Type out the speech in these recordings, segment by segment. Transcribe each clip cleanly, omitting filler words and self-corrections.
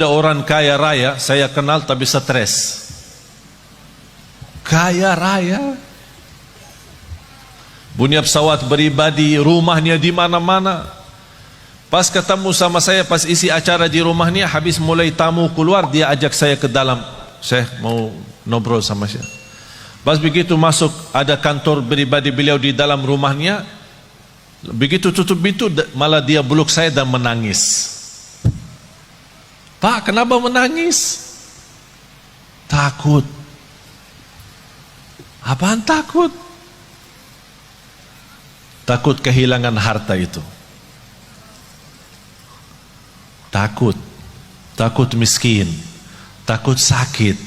Ada orang kaya raya saya kenal tapi stres. Kaya raya, punya pesawat pribadi, rumahnya di mana-mana. Pas ketemu sama saya, pas isi acara di rumahnya, habis mulai tamu keluar, dia ajak saya ke dalam. Saya mau ngobrol sama saya. Pas begitu masuk, ada kantor pribadi beliau di dalam rumahnya. Begitu tutup pintu, malah dia peluk saya dan menangis. Pak, kenapa menangis? Takut. Apaan takut? Takut kehilangan harta itu. Takut. Takut miskin. Takut sakit.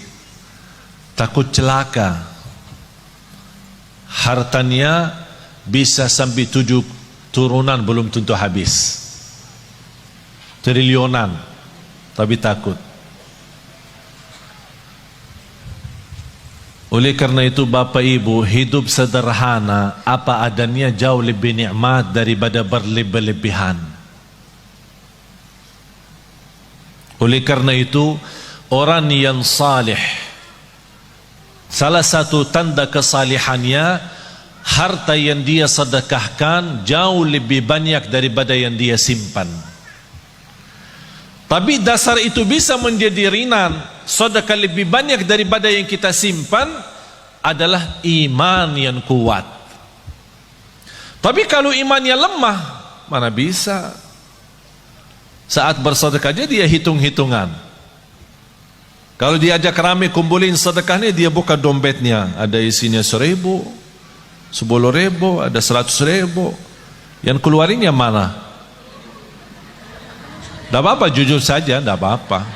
Takut celaka. Hartanya bisa sampai 7 turunan belum tentu habis. Triliunan. Tapi takut. Oleh karena itu Bapak Ibu, hidup sederhana apa adanya jauh lebih nikmat daripada berlebih-lebihan. Oleh karena itu orang yang salih, salah satu tanda kesalihannya, harta yang dia sedekahkan jauh lebih banyak daripada yang dia simpan. Tapi dasar itu bisa menjadi ringan, sedekah lebih banyak daripada yang kita simpan adalah iman yang kuat. Tapi kalau imannya lemah, mana bisa? Saat bersedekah dia hitung-hitungan. Kalau diajak rame kumpulin sedekahnya, dia buka dompetnya, ada isinya 1.000, 10.000, ada 100.000. Yang keluarin yang mana? Tidak apa-apa, jujur saja, tidak apa-apa.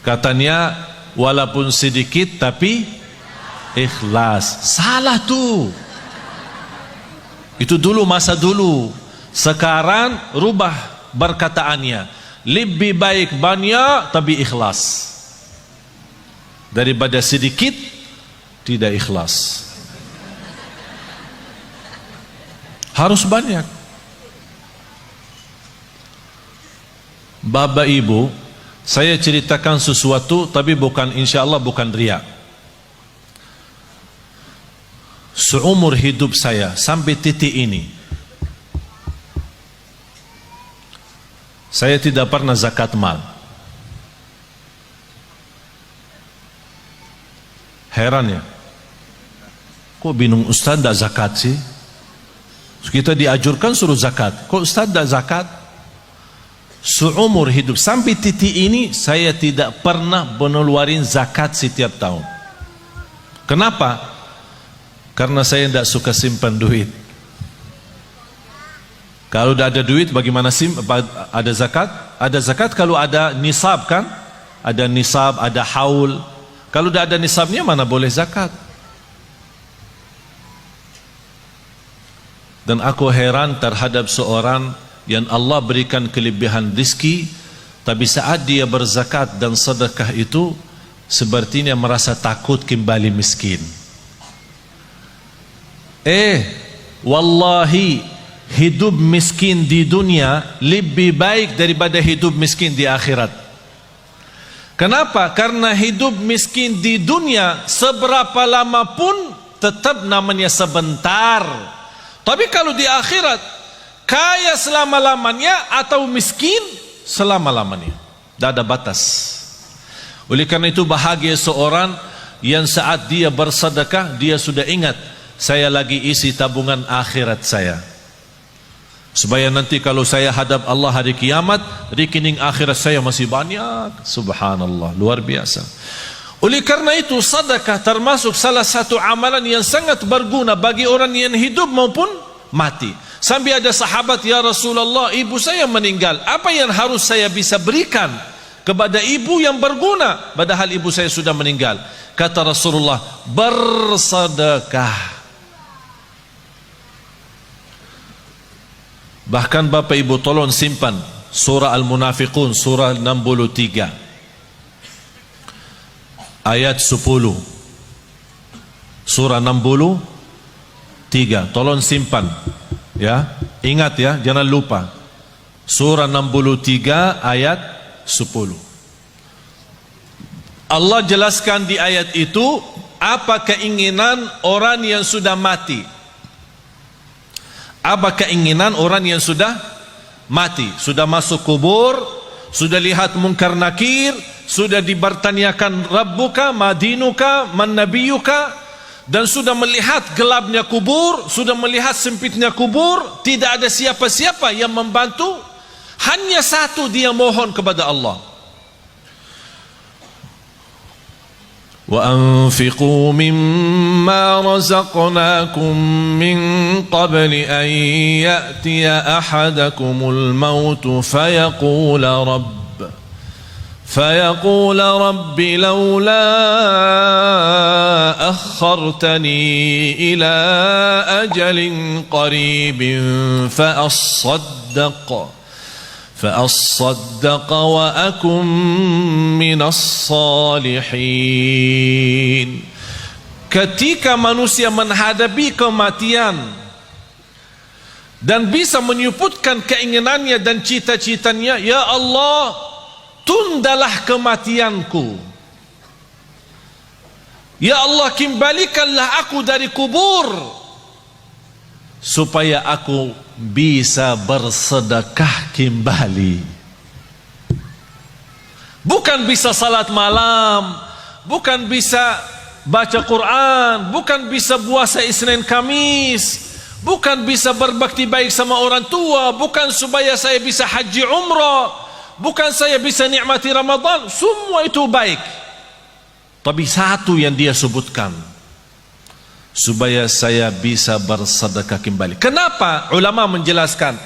Katanya walaupun sedikit tapi ikhlas. Salah tuh. Itu dulu, masa dulu. Sekarang rubah perkataannya. Lebih baik banyak tapi ikhlas daripada sedikit tidak ikhlas. Harus banyak. Bapak Ibu, saya ceritakan sesuatu tapi bukan, insya Allah bukan riya. Seumur hidup saya sampai titik ini, saya tidak pernah zakat mal. Heran ya, kok bingung Ustaz tidak zakat sih? Kita diajurkan suruh zakat, kok Ustaz tidak zakat? Seumur hidup sampai titik ini saya tidak pernah mengeluarin zakat setiap tahun. Kenapa? Karena saya tidak suka simpan duit. Kalau tidak ada duit bagaimana ada zakat? Ada zakat kalau ada nisab kan? Ada nisab, ada haul. Kalau tidak ada nisabnya mana boleh zakat? Dan aku heran terhadap seorang yang Allah berikan kelebihan rezeki, tapi saat dia berzakat dan sedekah itu sepertinya merasa takut kembali miskin. Wallahi hidup miskin di dunia lebih baik daripada hidup miskin di akhirat. Kenapa? Karena hidup miskin di dunia seberapa lama pun tetap namanya sebentar. Tapi kalau di akhirat kaya selama-lamanya atau miskin selama-lamanya, tidak ada batas. Oleh karena itu bahagia seorang yang saat dia bersedekah dia sudah ingat, saya lagi isi tabungan akhirat saya, supaya nanti kalau saya hadap Allah hari kiamat, rekening akhirat saya masih banyak. Subhanallah, luar biasa. Oleh karena itu sedekah termasuk salah satu amalan yang sangat berguna bagi orang yang hidup maupun mati. Sampai ada sahabat, ya Rasulullah, ibu saya meninggal, apa yang harus saya bisa berikan kepada ibu yang berguna padahal ibu saya sudah meninggal? Kata Rasulullah, bersedekah. Bahkan Bapak Ibu tolong simpan surah Al-Munafiqun, surah 63 ayat 10. Surah 63, tolong simpan ya, ingat ya, jangan lupa. Surah 63 ayat 10. Allah jelaskan di ayat itu apa keinginan orang yang sudah mati. Apa keinginan orang yang sudah mati, sudah masuk kubur, sudah lihat mungkar nakir, sudah dibertanyakan Rabbuka, Madinuka, Man Nabiyuka, dan sudah melihat gelapnya kubur, sudah melihat sempitnya kubur, tidak ada siapa-siapa yang membantu, hanya satu dia mohon kepada Allah. وَأَنْفِقُوا مِمَّا رَزَقْنَاكُمْ مِنْ قَبْلِ أَنْ يَأْتِيَ أَحَدَكُمُ الْمَوْتُ فيقول رب لولا أخرتني إلى أجل قريب فأصدق وأكن من الصالحين. Ketika manusia menghadapi kematian dan bisa menyebutkan keinginannya dan cita-citanya, ya Allah, tundalah kematianku, ya Allah, kembalikanlah aku dari kubur supaya aku bisa bersedekah kembali. Bukan bisa salat malam, bukan bisa baca Quran, bukan bisa puasa Isnin Kamis, bukan bisa berbakti baik sama orang tua, bukan supaya saya bisa haji umrah, bukan saya bisa nikmati Ramadan. Semua itu baik, tapi satu yang dia sebutkan, supaya saya bisa bersedekah kembali. Kenapa? Ulama menjelaskan,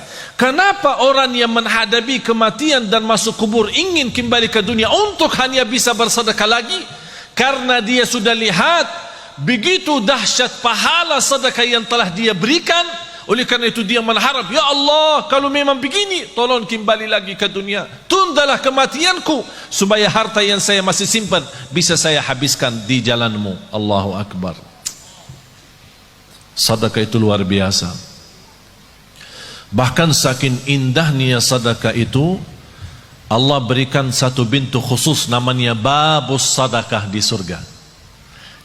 kenapa orang yang menghadapi kematian dan masuk kubur ingin kembali ke dunia untuk hanya bisa bersedekah lagi? Karena dia sudah lihat begitu dahsyat pahala sedekah yang telah dia berikan. Oleh karena itu dia mengharap, ya Allah, kalau memang begini, tolong kembali lagi ke dunia, tundalah kematianku supaya harta yang saya masih simpan bisa saya habiskan di jalanmu. Allahu Akbar. Sedekah itu luar biasa. Bahkan saking indahnya sedekah itu, Allah berikan satu pintu khusus namanya babus sedekah di surga.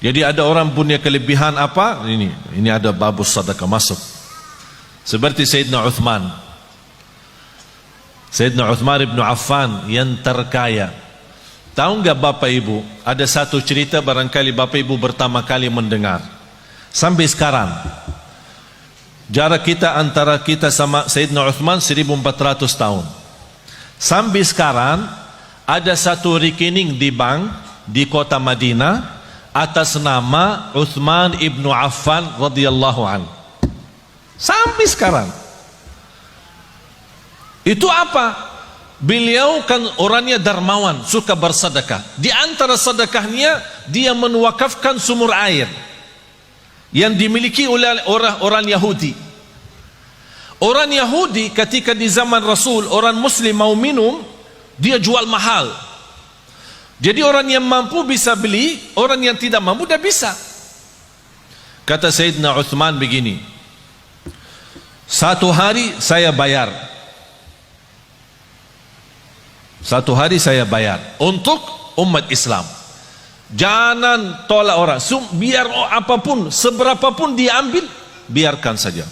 Jadi ada orang punya kelebihan apa? Ini ada babus sedekah masuk. Seperti Sayyidina Uthman. Sayyidina Uthman ibn Affan yang terkaya. Tahu enggak Bapak Ibu, ada satu cerita barangkali Bapak Ibu pertama kali mendengar. Sampai sekarang jarak kita antara kita sama Sayyidina Uthman 1400 tahun. Sampai sekarang ada satu rekening di bank di kota Madinah atas nama Uthman ibn Affan radhiyallahu anhu. Sampai sekarang. Itu apa? Beliau kan orangnya dermawan, suka bersedekah. Di antara sedekahnya dia menwakafkan sumur air yang dimiliki oleh orang Yahudi. Orang Yahudi ketika di zaman Rasul, orang Muslim mau minum, dia jual mahal. Jadi orang yang mampu bisa beli, orang yang tidak mampu tidak bisa. Kata Sayyidina Uthman begini, satu hari saya bayar. Satu hari saya bayar untuk umat Islam. Jangan tolak orang. Biar apapun, seberapapun diambil, biarkan saja.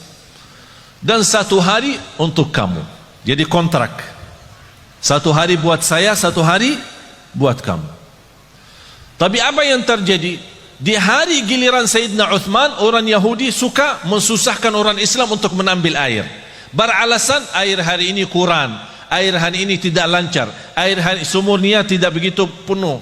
Dan satu hari untuk kamu. Jadi kontrak. Satu hari buat saya, satu hari buat kamu. Tapi apa yang terjadi? Di hari giliran Sayyidina Uthman, orang Yahudi suka mensusahkan orang Islam untuk menambil air. Beralasan air hari ini kurang, air hari ini tidak lancar, air hari sumurnya tidak begitu penuh.